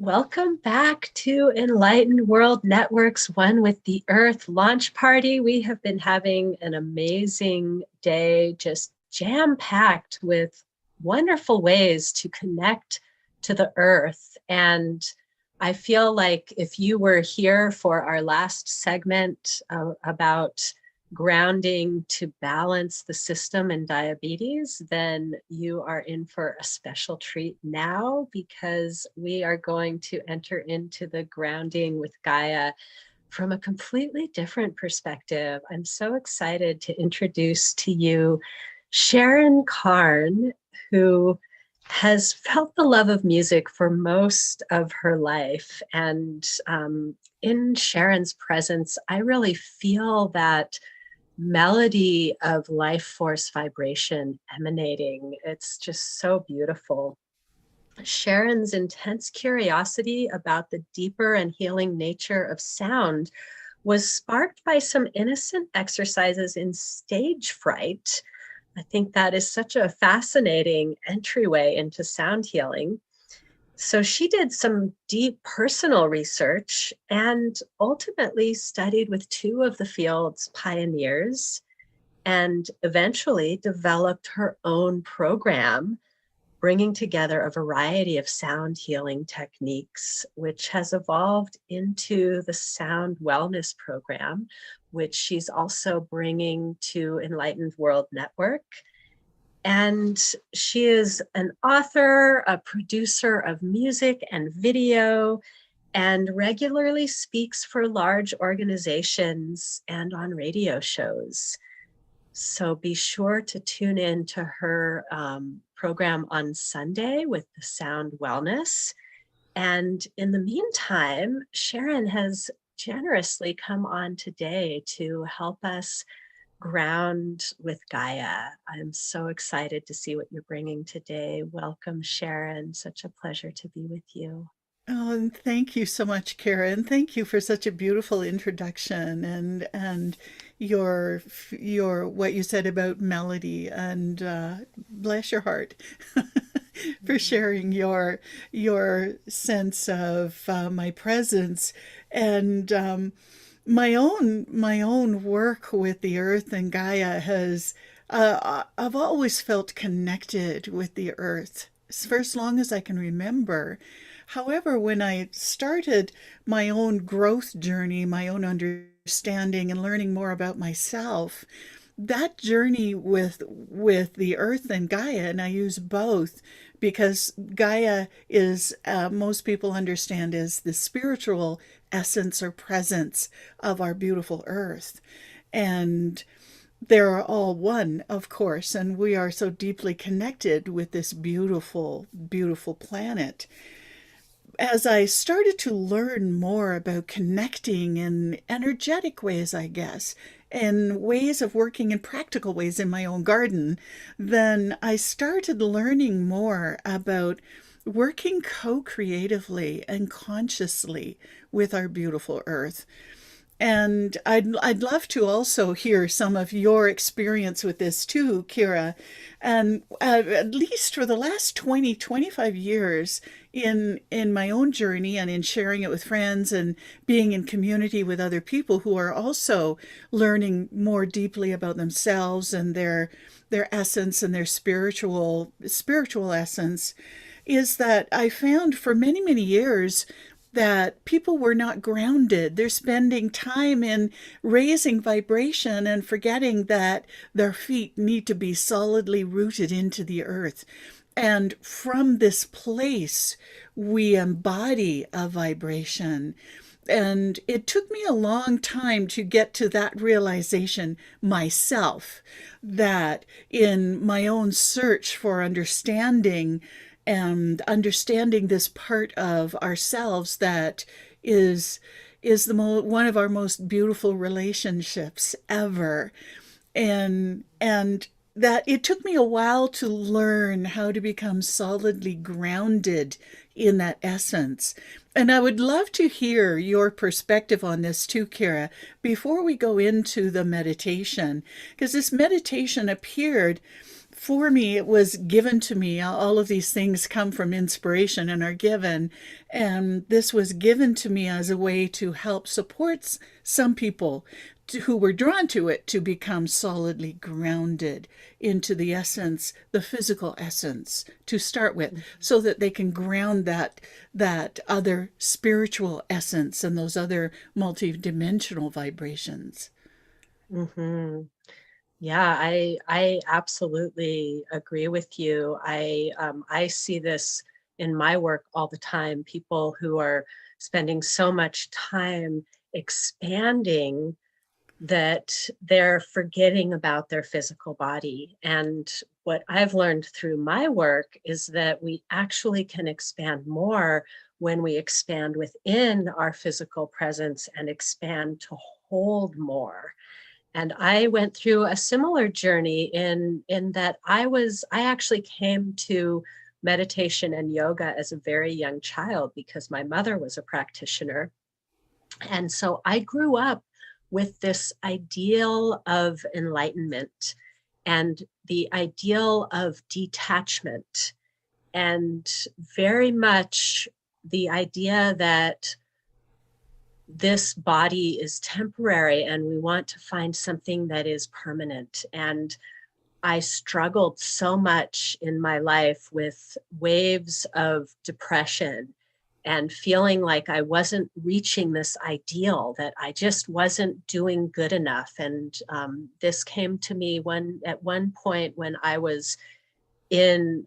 Welcome back to Enlightened World Network's One with the Earth launch party. We have been having an amazing day, just jam-packed with wonderful ways to connect to the Earth. And I feel like if you were here for our last segment about grounding to balance the system in diabetes, then you are in for a special treat now because we are going to enter into the grounding with Gaia from a completely different perspective. I'm so excited to introduce to you Sharon Carne, who has felt the love of music for most of her life. And in Sharon's presence, I really feel that melody of life force vibration emanating. It's just so beautiful. Sharon's intense curiosity about the deeper and healing nature of sound was sparked by some innocent exercises in stage fright. I think that is such a fascinating entryway into sound healing. So she did some deep personal research and ultimately studied with two of the field's pioneers and eventually developed her own program, bringing together a variety of sound healing techniques, which has evolved into the Sound Wellness Program, which she's also bringing to Enlightened World Network. And she is an author, a producer of music and video, and regularly speaks for large organizations and on radio shows. So be sure to tune in to her program on Sunday with the Sound Wellness. And in the meantime, Sharon has generously come on today to help us ground with Gaia. I'm so excited to see what you're bringing today. Welcome, Sharon. Such a pleasure to be with you. Oh, and thank you so much, Karen. Thank you for such a beautiful introduction and your what you said about melody and bless your heart for sharing your sense of my presence and my own work with the earth and Gaia has I've always felt connected with the earth for as long as I can remember. However, when I started my own growth journey, my own understanding and learning more about myself, that journey with the earth and Gaia, and I use both because Gaia is most people understand as the spiritual essence or presence of our beautiful earth, and they're all one, of course, and we are so deeply connected with this beautiful, beautiful planet. As I started to learn more about connecting in energetic ways, I guess, and ways of working in practical ways in my own garden, then I started learning more about working co creatively and consciously with our beautiful earth. And I'd love to also hear some of your experience with this too, Kira. And at least for the last 20, 25 years in my own journey and in sharing it with friends and being in community with other people who are also learning more deeply about themselves and their essence and their spiritual essence, is that I found for many, many years that people were not grounded. They're spending time in raising vibration and forgetting that their feet need to be solidly rooted into the earth. And from this place, we embody a vibration. And it took me a long time to get to that realization myself, that in my own search for understanding and understanding this part of ourselves that is one of our most beautiful relationships ever, and that it took me a while to learn how to become solidly grounded in that essence. And I would love to hear your perspective on this too, Kira, before we go into the meditation, because this meditation appeared for me, it was given to me. All of these things come from inspiration and are given. And this was given to me as a way to help support some people who were drawn to it to become solidly grounded into the essence, the physical essence to start with, so that they can ground that other spiritual essence and those other multidimensional vibrations. Mm-hmm. Yeah, I absolutely agree with you. I see this in my work all the time. People who are spending so much time expanding that they're forgetting about their physical body. And what I've learned through my work is that we actually can expand more when we expand within our physical presence and expand to hold more. And I went through a similar journey in that I actually came to meditation and yoga as a very young child because my mother was a practitioner. And so I grew up with this ideal of enlightenment and the ideal of detachment, and very much the idea that this body is temporary and we want to find something that is permanent. And I struggled so much in my life with waves of depression and feeling like I wasn't reaching this ideal, that I just wasn't doing good enough. And this came to me at one point when I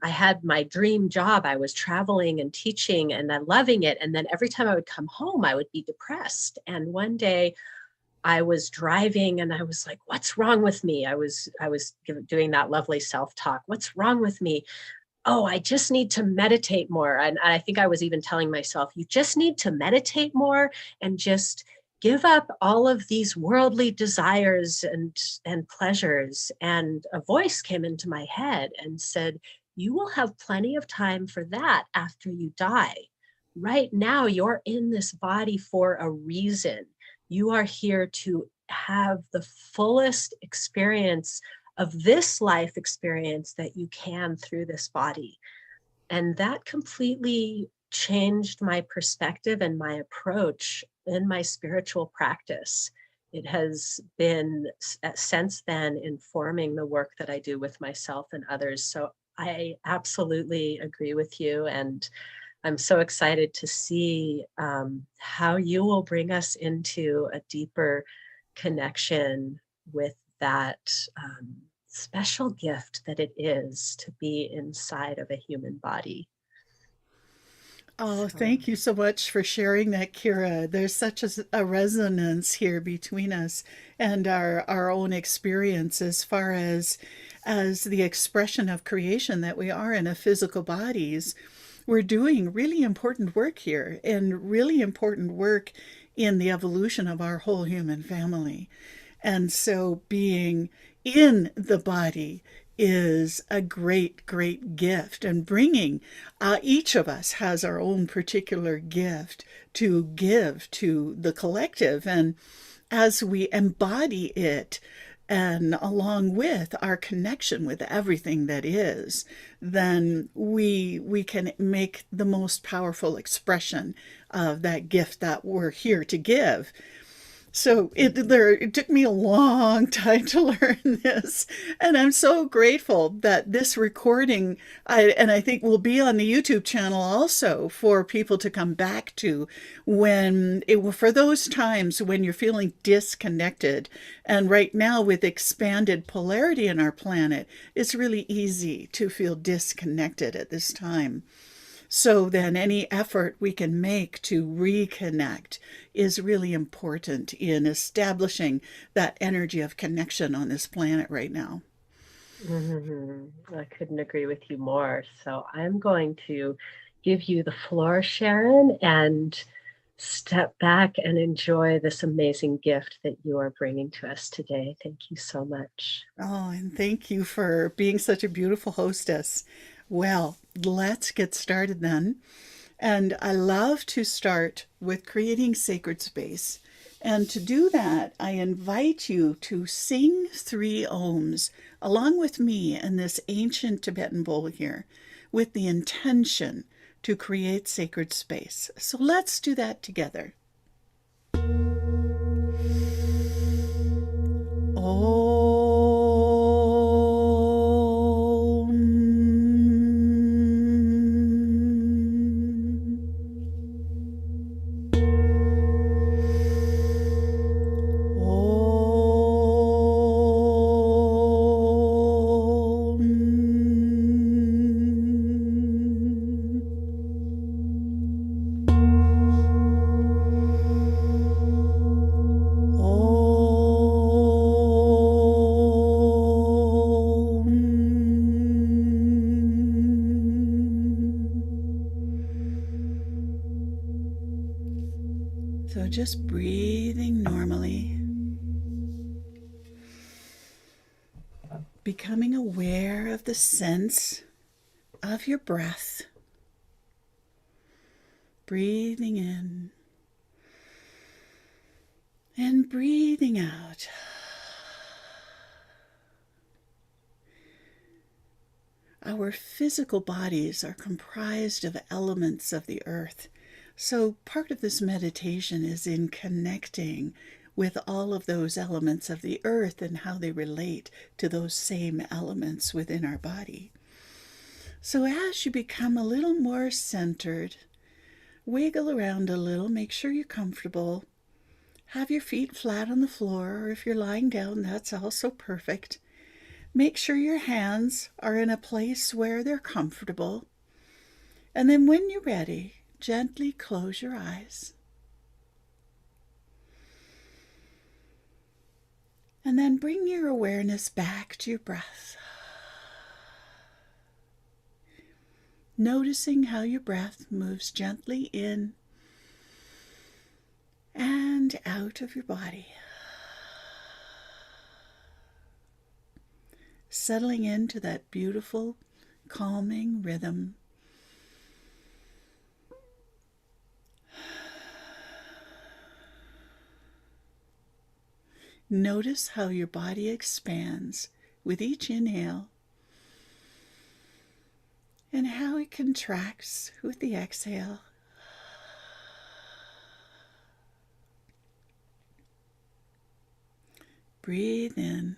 had my dream job. I was traveling and teaching and then loving it. And then every time I would come home, I would be depressed. And one day I was driving and I was like, what's wrong with me? I was doing that lovely self-talk. What's wrong with me? Oh, I just need to meditate more. And I think I was even telling myself, you just need to meditate more and just give up all of these worldly desires and pleasures. And a voice came into my head and said, you will have plenty of time for that after you die. Right now, you're in this body for a reason. You are here to have the fullest experience of this life experience that you can through this body. And that completely changed my perspective and my approach in my spiritual practice. It has been since then informing the work that I do with myself and others. So I absolutely agree with you. And I'm so excited to see how you will bring us into a deeper connection with that special gift that it is to be inside of a human body. Oh, So, thank you so much for sharing that, Kira. There's such a resonance here between us and our own experience as far as the expression of creation that we are in a physical bodies. We're doing really important work here and really important work in the evolution of our whole human family. And so being in the body is a great, great gift. And bringing, each of us has our own particular gift to give to the collective. And as we embody it, and along with our connection with everything that is, then we can make the most powerful expression of that gift that we're here to give. So it took me a long time to learn this, and I'm so grateful that this recording, I think will be on the YouTube channel also for people to come back to for those times when you're feeling disconnected. And right now, with expanded polarity in our planet, it's really easy to feel disconnected at this time. So then any effort we can make to reconnect is really important in establishing that energy of connection on this planet right now. I couldn't agree with you more. So I'm going to give you the floor, Sharon, and step back and enjoy this amazing gift that you are bringing to us today. Thank you so much. Oh, and thank you for being such a beautiful hostess. Well, let's get started then. And I love to start with creating sacred space And to do that, I invite you to sing 3 ohms along with me in this ancient Tibetan bowl here with the intention to create sacred space. So let's do that together. So just breathing normally, becoming aware of the sense of your breath, breathing in and breathing out. Our physical bodies are comprised of elements of the earth. So part of this meditation is in connecting with all of those elements of the earth and how they relate to those same elements within our body. So as you become a little more centered, wiggle around a little, make sure you're comfortable. Have your feet flat on the floor, or if you're lying down, that's also perfect. Make sure your hands are in a place where they're comfortable. And then when you're ready, gently close your eyes. And then bring your awareness back to your breath. Noticing how your breath moves gently in and out of your body. Settling into that beautiful, calming rhythm. Notice how your body expands with each inhale and how it contracts with the exhale. Breathe in.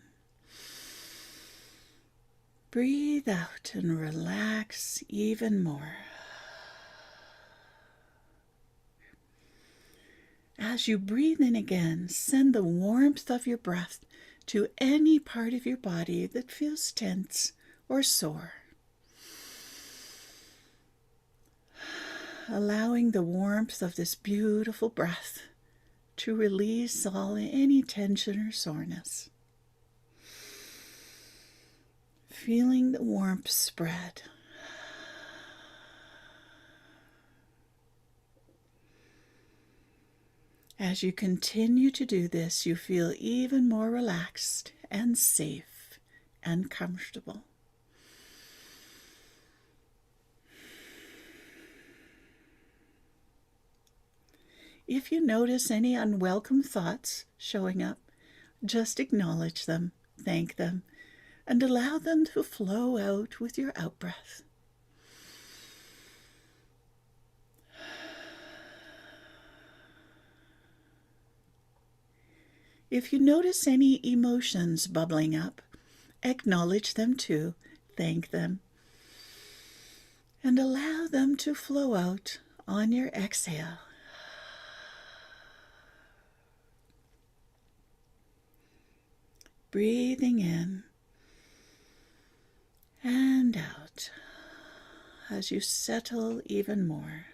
Breathe out and relax even more. As you breathe in again, send the warmth of your breath to any part of your body that feels tense or sore. Allowing the warmth of this beautiful breath to release any tension or soreness. Feeling the warmth spread. As you continue to do this, you feel even more relaxed and safe and comfortable. If you notice any unwelcome thoughts showing up, just acknowledge them, thank them, and allow them to flow out with your out-breath. If you notice any emotions bubbling up, acknowledge them too, thank them, and allow them to flow out on your exhale. Breathing in and out as you settle even more.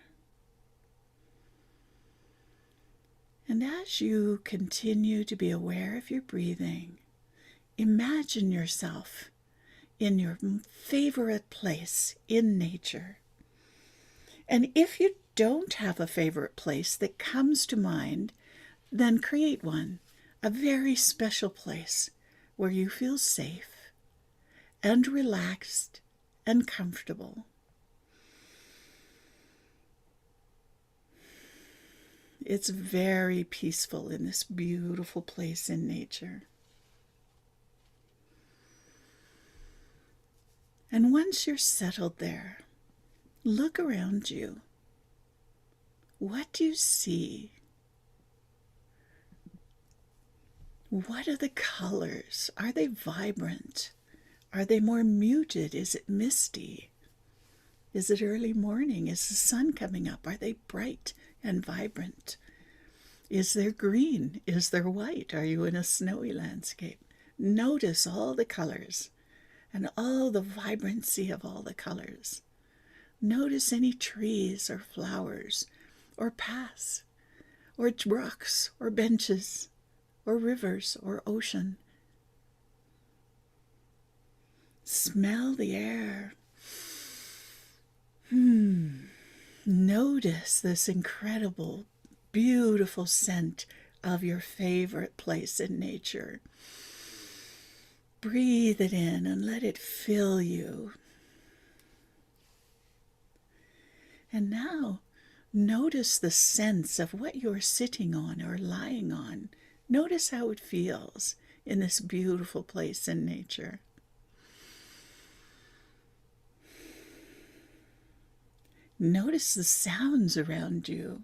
And as you continue to be aware of your breathing, imagine yourself in your favorite place in nature. And if you don't have a favorite place that comes to mind, then create one, a very special place where you feel safe and relaxed and comfortable. It's very peaceful in this beautiful place in nature. And once you're settled there, look around you. What do you see? What are the colors? Are they vibrant? Are they more muted? Is it misty? Is it early morning? Is the sun coming up? Are they bright and vibrant? Is there green? Is there white? Are you in a snowy landscape? Notice all the colors and all the vibrancy of all the colors. Notice any trees or flowers or paths or rocks or benches or rivers or ocean. Smell the air. Notice this incredible, beautiful scent of your favorite place in nature. Breathe it in and let it fill you. And now, notice the sense of what you're sitting on or lying on. Notice how it feels in this beautiful place in nature. Notice the sounds around you.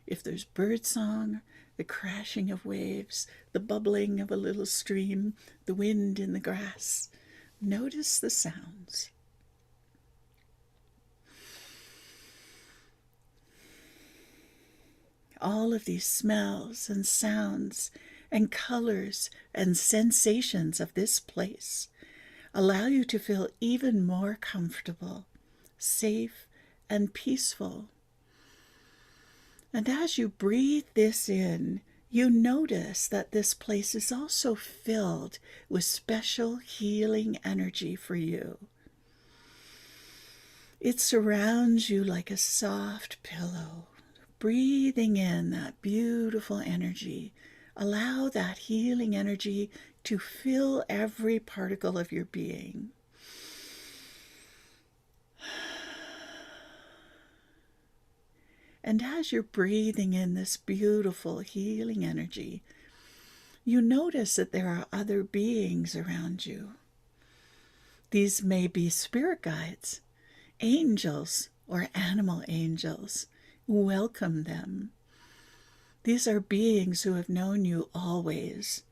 If there's birdsong, the crashing of waves, the bubbling of a little stream, the wind in the grass, notice the sounds. All of these smells and sounds and colors and sensations of this place allow you to feel even more comfortable, safe, and peaceful. And as you breathe this in, you notice that this place is also filled with special healing energy for you. It surrounds you like a soft pillow. Breathing in that beautiful energy, allow that healing energy to fill every particle of your being. And as you're breathing in this beautiful healing energy, you notice that there are other beings around you. These may be spirit guides, angels, or animal angels. Welcome them. These are beings who have known you always,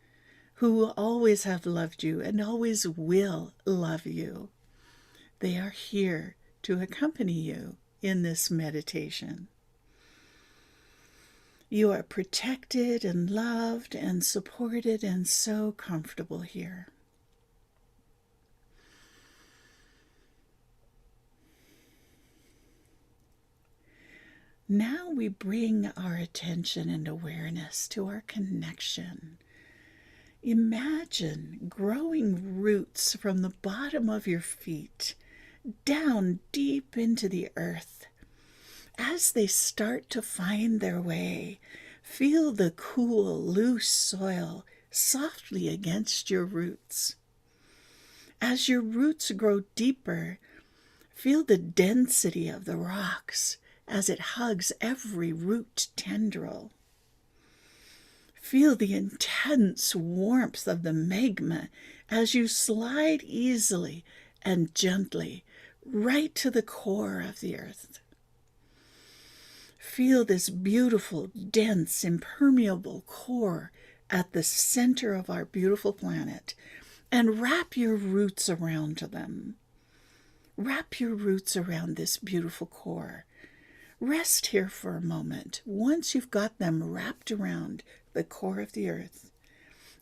who always have loved you and always will love you. They are here to accompany you in this meditation. You are protected and loved and supported and so comfortable here. Now we bring our attention and awareness to our connection. Imagine growing roots from the bottom of your feet down deep into the earth. As they start to find their way, feel the cool, loose soil softly against your roots. As your roots grow deeper, feel the density of the rocks as it hugs every root tendril. Feel the intense warmth of the magma as you slide easily and gently right to the core of the earth. Feel this beautiful, dense, impermeable core at the center of our beautiful planet and wrap your roots around them. Wrap your roots around this beautiful core. Rest here for a moment once you've got them wrapped around the core of the earth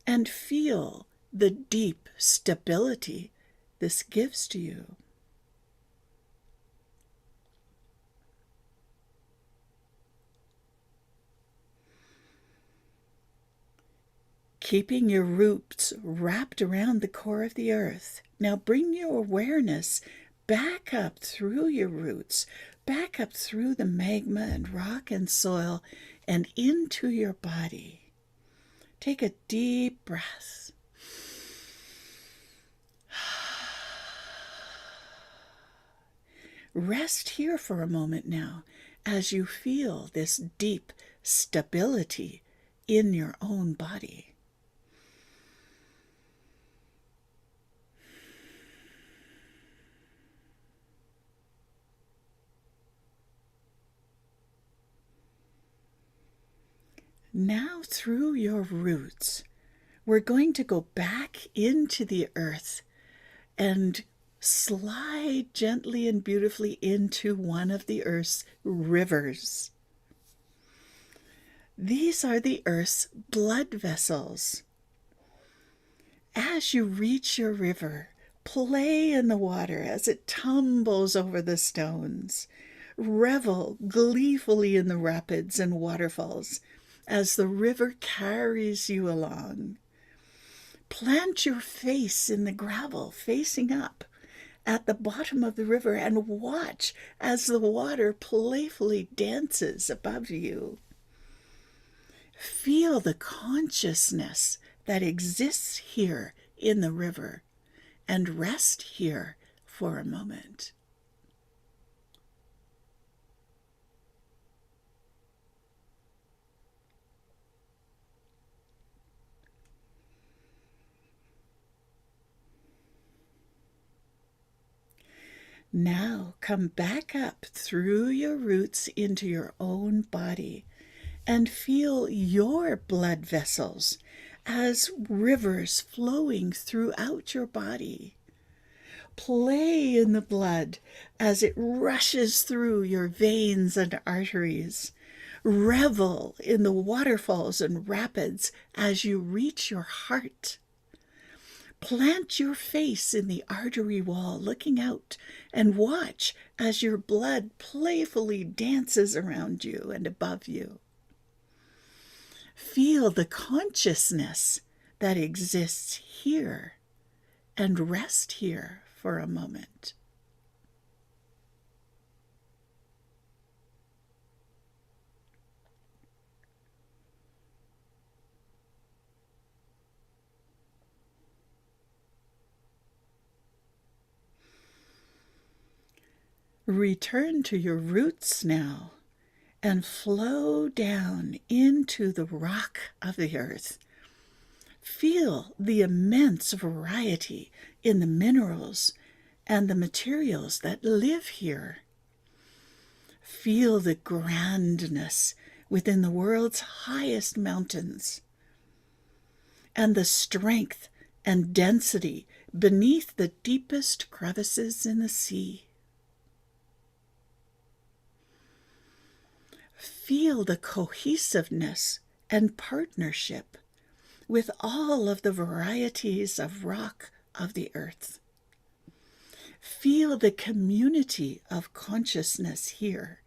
and feel the deep stability this gives to you. Keeping your roots wrapped around the core of the earth, now bring your awareness back up through your roots, back up through the magma and rock and soil and into your body. Take a deep breath. Rest here for a moment now as you feel this deep stability in your own body. Now, through your roots, we're going to go back into the earth and slide gently and beautifully into one of the earth's rivers. These are the earth's blood vessels. As you reach your river, play in the water as it tumbles over the stones. Revel gleefully in the rapids and waterfalls as the river carries you along. Plant your face in the gravel, facing up at the bottom of the river, and watch as the water playfully dances above you. Feel the consciousness that exists here in the river, and rest here for a moment. Now come back up through your roots into your own body and feel your blood vessels as rivers flowing throughout your body. Play in the blood as it rushes through your veins and arteries. Revel in the waterfalls and rapids as you reach your heart. Plant your face in the artery wall, looking out, and watch as your blood playfully dances around you and above you. Feel the consciousness that exists here, and rest here for a moment. Return to your roots now and flow down into the rock of the earth. Feel the immense variety in the minerals and the materials that live here. Feel the grandness within the world's highest mountains, and the strength and density beneath the deepest crevices in the sea. Feel the cohesiveness and partnership with all of the varieties of rock of the earth. Feel the community of consciousness here,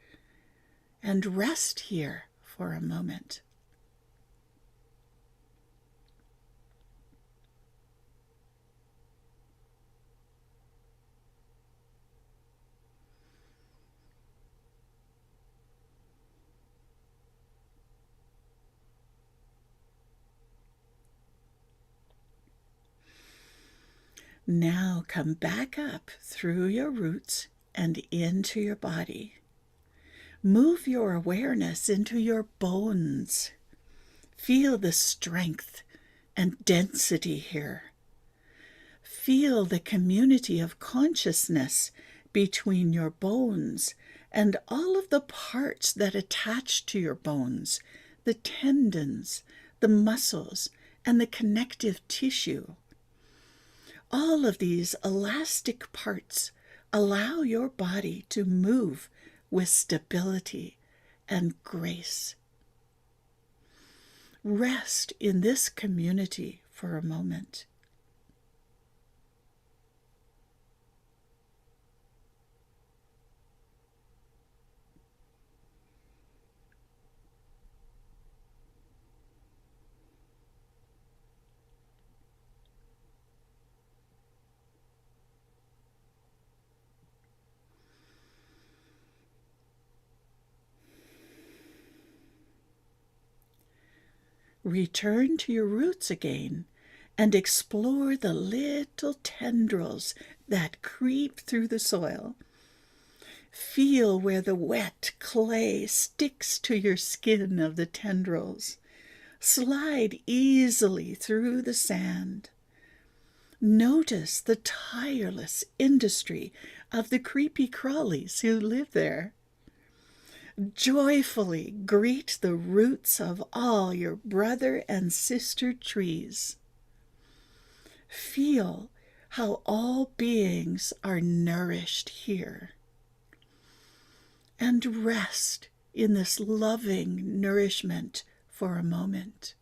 and rest here for a moment. Now come back up through your roots and into your body. Move your awareness into your bones. Feel the strength and density here. Feel the community of consciousness between your bones and all of the parts that attach to your bones, the tendons, the muscles, and the connective tissue. All of these elastic parts allow your body to move with stability and grace. Rest in this community for a moment. Return to your roots again and explore the little tendrils that creep through the soil. Feel where the wet clay sticks to your skin of the tendrils. Slide easily through the sand. Notice the tireless industry of the creepy crawlies who live there. Joyfully greet the roots of all your brother and sister trees. Feel how all beings are nourished here. And rest in this loving nourishment for a moment.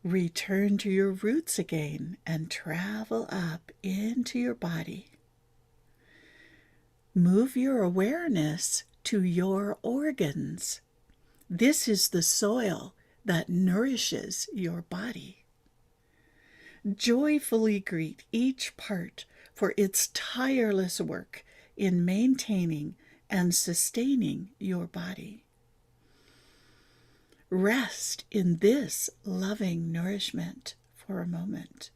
Return to your roots again and travel up into your body. Move your awareness to your organs. This is the soil that nourishes your body. Joyfully greet each part for its tireless work in maintaining and sustaining your body. Rest in this loving nourishment for a moment.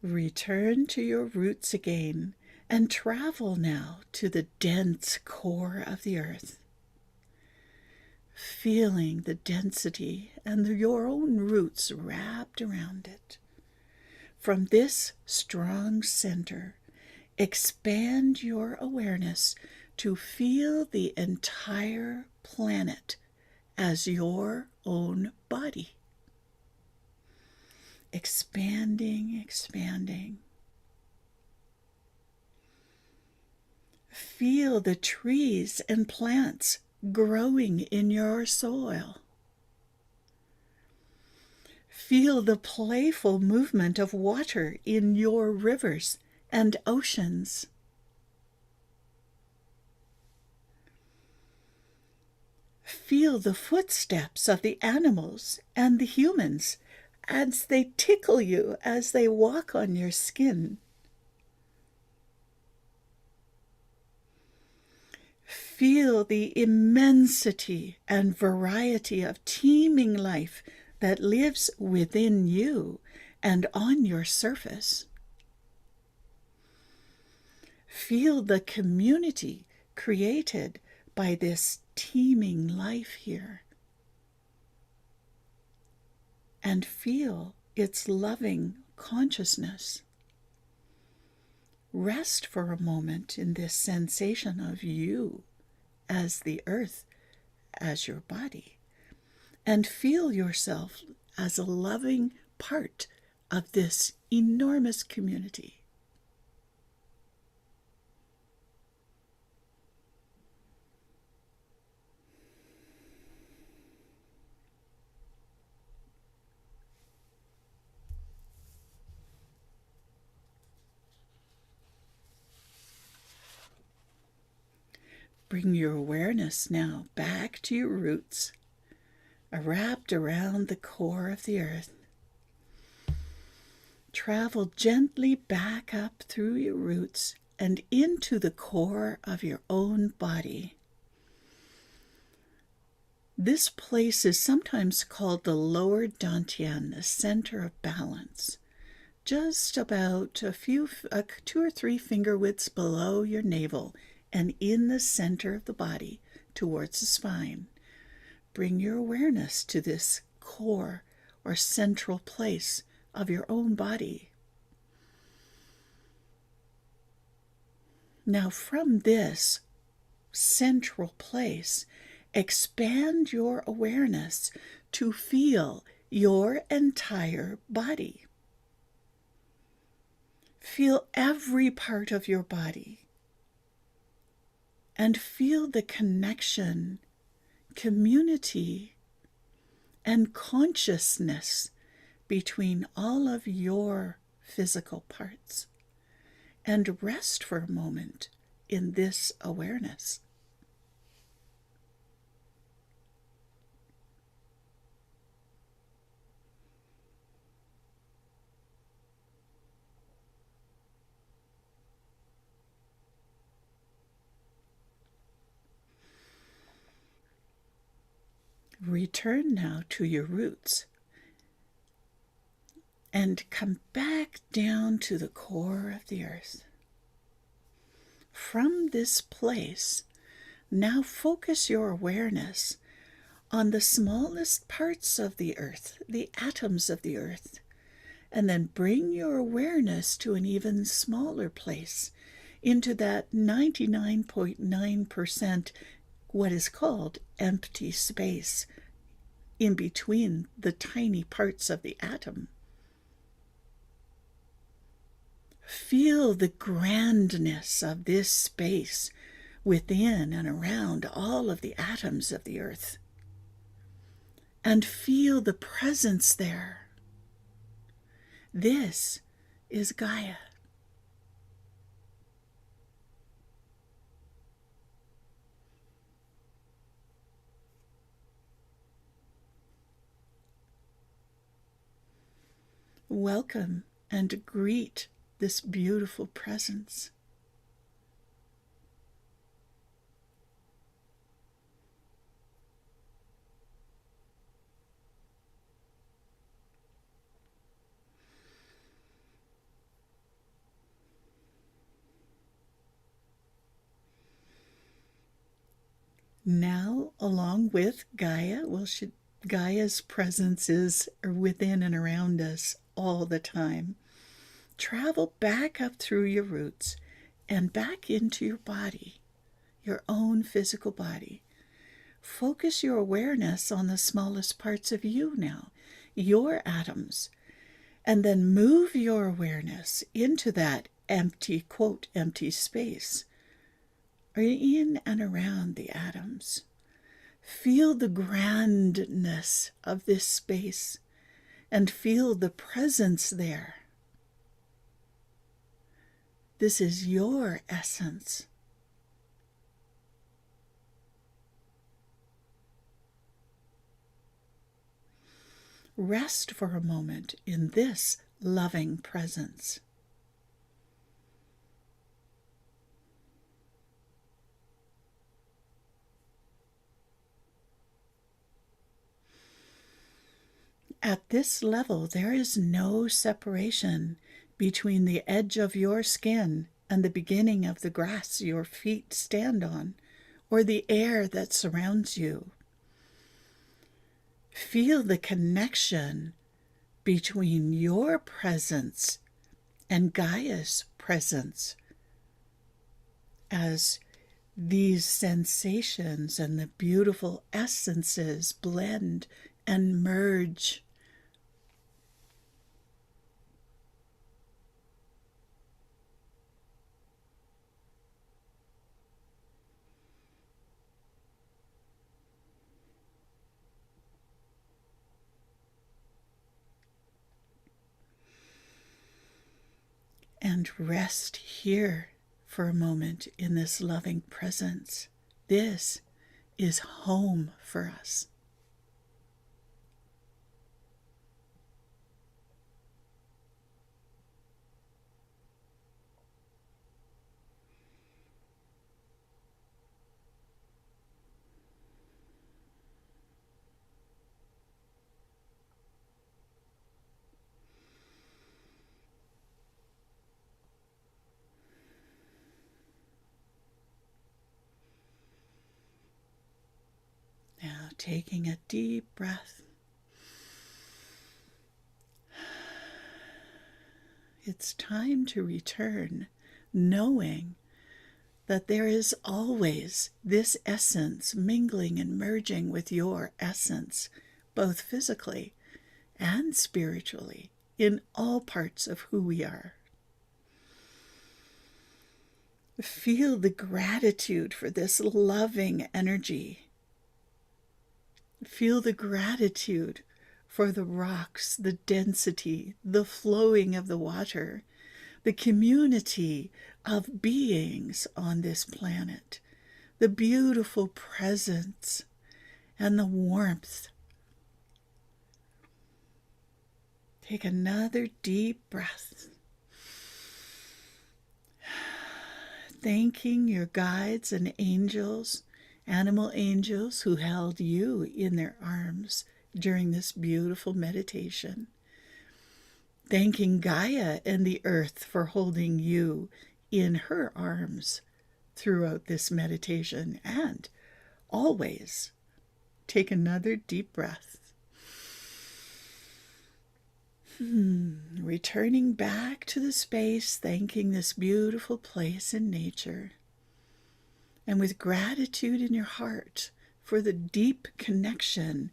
Return to your roots again and travel now to the dense core of the earth. Feeling the density and your own roots wrapped around it. From this strong center, expand your awareness to feel the entire planet as your own body. Expanding, expanding. Feel the trees and plants growing in your soil. Feel the playful movement of water in your rivers and oceans. Feel the footsteps of the animals and the humans as they tickle you as they walk on your skin. Feel the immensity and variety of teeming life that lives within you and on your surface. Feel the community created by this teeming life here. And feel its loving consciousness. Rest for a moment in this sensation of you as the earth, as your body, and feel yourself as a loving part of this enormous community. Bring your awareness now back to your roots, wrapped around the core of the earth. Travel gently back up through your roots and into the core of your own body. This place is sometimes called the lower Dantian, the center of balance, just about 2 or 3 finger widths below your navel and in the center of the body towards the spine. Bring your awareness to this core or central place of your own body. Now from this central place, expand your awareness to feel your entire body. Feel every part of your body and feel the connection, community, and consciousness between all of your physical parts. And rest for a moment in this awareness. Return now to your roots and come back down to the core of the earth. From this place, now focus your awareness on the smallest parts of the earth, the atoms of the earth, and then bring your awareness to an even smaller place, into that 99.9% what is called empty space in between the tiny parts of the atom. Feel the grandness of this space within and around all of the atoms of the earth. And feel the presence there. This is Gaia. Welcome and greet this beautiful presence. Now, along with Gaia, Gaia's presence is within and around us all the time. Travel back up through your roots and back into your body, your own physical body. Focus your awareness on the smallest parts of you now, your atoms, and then move your awareness into that empty, quote, empty space, or in and around the atoms. Feel the grandness of this space and feel the presence there. This is your essence. Rest for a moment in this loving presence. At this level, there is no separation between the edge of your skin and the beginning of the grass your feet stand on, or the air that surrounds you. Feel the connection between your presence and Gaia's presence as these sensations and the beautiful essences blend and merge. And rest here for a moment in this loving presence. This is home for us. Now, taking a deep breath. It's time to return, knowing that there is always this essence mingling and merging with your essence, both physically and spiritually, in all parts of who we are. Feel the gratitude for this loving energy. Feel the gratitude for the rocks, the density, the flowing of the water, the community of beings on this planet, the beautiful presence and the warmth. Take another deep breath, thanking your guides and angels, animal angels who held you in their arms during this beautiful meditation. Thanking Gaia and the earth for holding you in her arms throughout this meditation. And always take another deep breath. Returning back to the space, thanking this beautiful place in nature. And with gratitude in your heart for the deep connection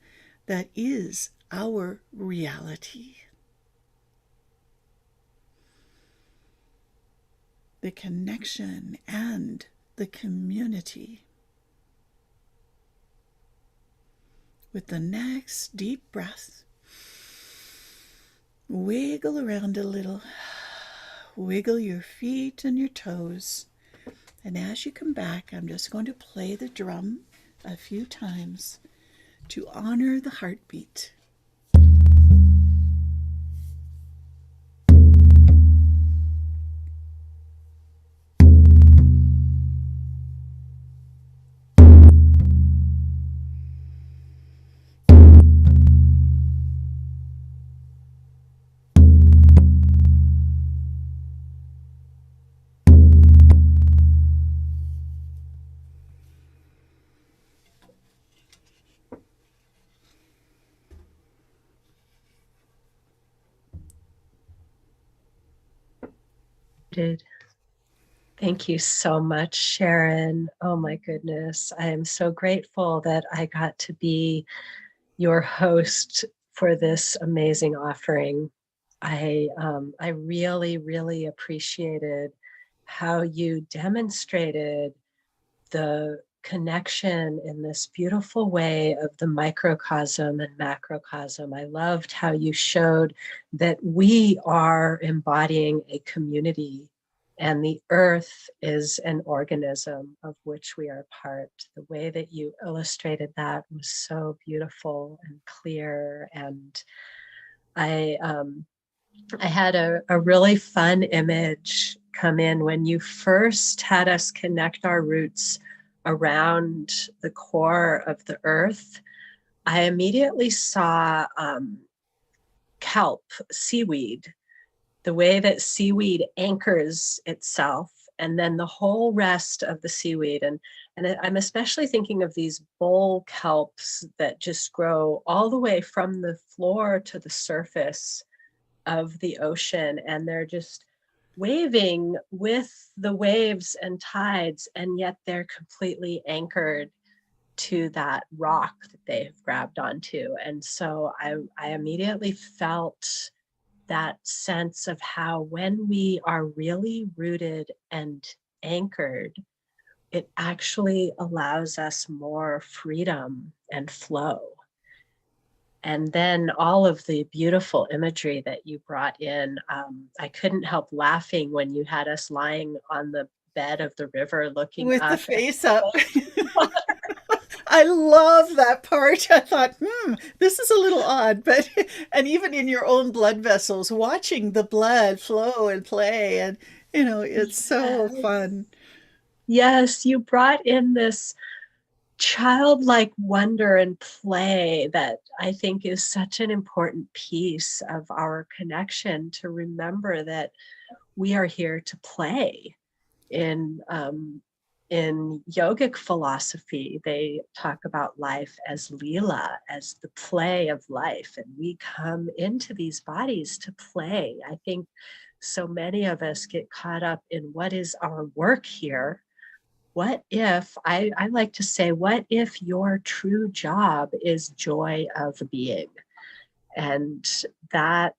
that is our reality. The connection and the community. With the next deep breath, wiggle around a little. Wiggle your feet and your toes. And as you come back, I'm just going to play the drum a few times to honor the heartbeat. Thank you so much, Sharon. Oh my goodness. I am so grateful that I got to be your host for this amazing offering. I really, really appreciated how you demonstrated the connection in this beautiful way of the microcosm and macrocosm. I loved how you showed that we are embodying a community and the earth is an organism of which we are part. The way that you illustrated that was so beautiful and clear. And I had a really fun image come in when you first had us connect our roots around the core of the earth. I immediately saw kelp, seaweed, the way that seaweed anchors itself, and then the whole rest of the seaweed. And I'm especially thinking of these bowl kelps that just grow all the way from the floor to the surface of the ocean, and they're just waving with the waves and tides, and yet they're completely anchored to that rock that they've grabbed onto. And so I immediately felt that sense of how when we are really rooted and anchored, it actually allows us more freedom and flow. And then all of the beautiful imagery that you brought in, I couldn't help laughing when you had us lying on the bed of the river looking With the up. face up. I love that part. I thought, this is a little odd, but, and even in your own blood vessels, watching the blood flow and play, and, it's so fun. Yes, you brought in this childlike wonder and play that I think is such an important piece of our connection, to remember that we are here to play. In yogic philosophy, they talk about life as lila, as the play of life, and we come into these bodies to play. I think so many of us get caught up in what is our work here. What if, I like to say, what if your true job is joy of being? And that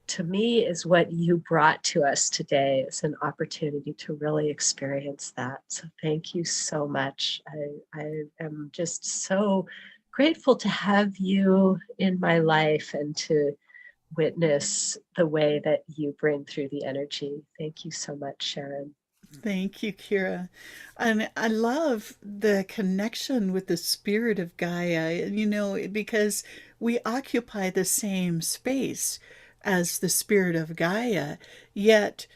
to me is what you brought to us today, is an opportunity to really experience that. So thank you so much. I am just so grateful to have you in my life and to witness the way that you bring through the energy. Thank you so much, Sharon. Thank you, Kira. And I love the connection with the spirit of Gaia, because we occupy the same space as the spirit of Gaia, yet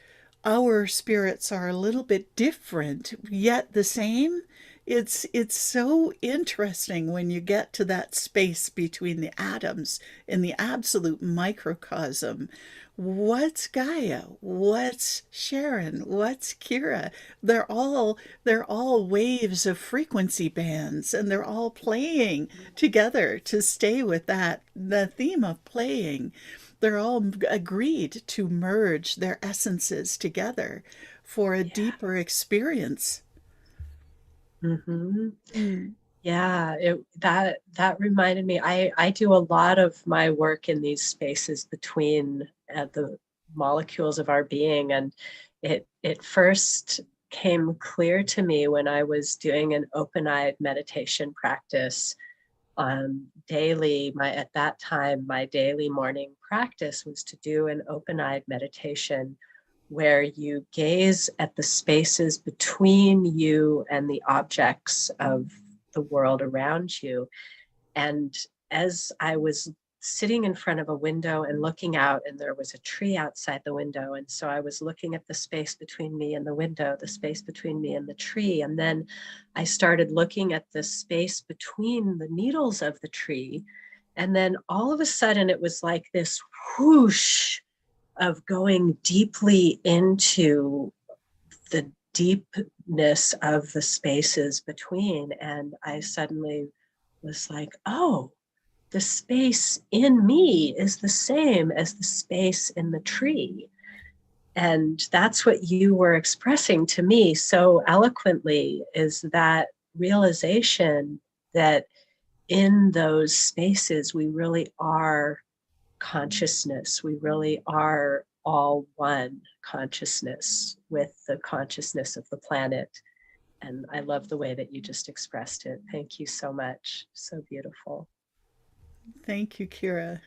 our spirits are a little bit different, yet the same. It's so interesting when you get to that space between the atoms in the absolute microcosm. What's Gaia? What's Sharon? What's Kira? They're all waves of frequency bands, and they're all playing together to stay with the theme of playing. They're all agreed to merge their essences together for a Yeah. deeper experience. Mm-hmm. Mm. Yeah, that reminded me. I do a lot of my work in these spaces between the molecules of our being, and it first came clear to me when I was doing an open-eyed meditation practice daily. At that time, my daily morning practice was to do an open-eyed meditation where you gaze at the spaces between you and the objects of the world around you. And as I was sitting in front of a window and looking out, and there was a tree outside the window. And so I was looking at the space between me and the window, the space between me and the tree. And then I started looking at the space between the needles of the tree. And then all of a sudden, it was like this whoosh of going deeply into the deepness of the spaces between. And I suddenly was like, oh, the space in me is the same as the space in the tree. And that's what you were expressing to me so eloquently, is that realization that in those spaces, we really are consciousness. We really are all one consciousness with the consciousness of the planet. And I love the way that you just expressed it. Thank you so much. So beautiful. Thank you, Kira.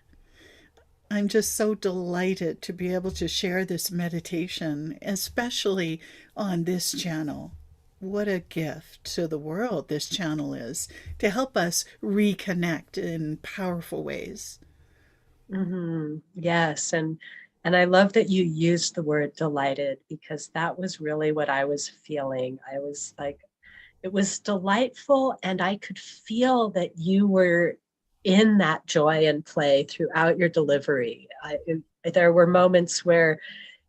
I'm just so delighted to be able to share this meditation, especially on this channel. What a gift to the world this channel is to help us reconnect in powerful ways. Mm-hmm. Yes. And I love that you used the word delighted, because that was really what I was feeling. I was like, it was delightful, and I could feel that you were in that joy and play throughout your delivery. There were moments where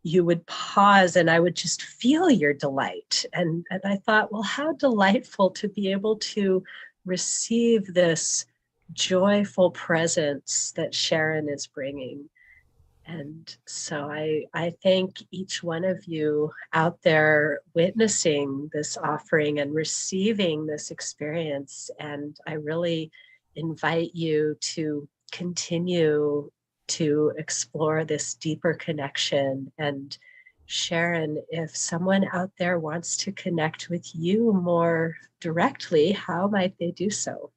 you would pause and I would just feel your delight. And I thought, well, how delightful to be able to receive this joyful presence that Sharon is bringing. And so I thank each one of you out there witnessing this offering and receiving this experience. And I really invite you to continue to explore this deeper connection. And Sharon, if someone out there wants to connect with you more directly, how might they do so?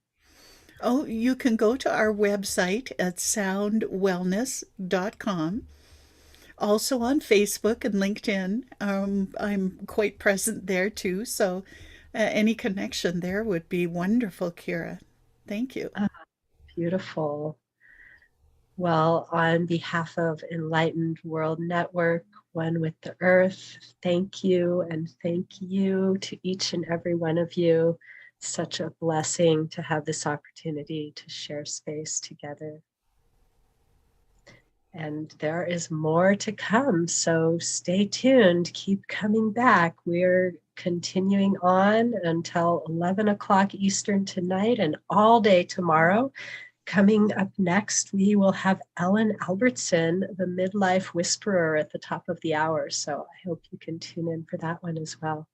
Oh, you can go to our website at soundwellness.com. Also on Facebook and LinkedIn. I'm quite present there too, so any connection there would be wonderful, Kira. Thank you. Ah, beautiful. Well, on behalf of Enlightened World Network, One with the Earth, thank you, and thank you to each and every one of you. Such a blessing to have this opportunity to share space together. And there is more to come, so stay tuned. Keep coming back. We're continuing on until 11 o'clock Eastern tonight and all day tomorrow. Coming up next, we will have Ellen Albertson, the midlife whisperer, at the top of the hour. So I hope you can tune in for that one as well.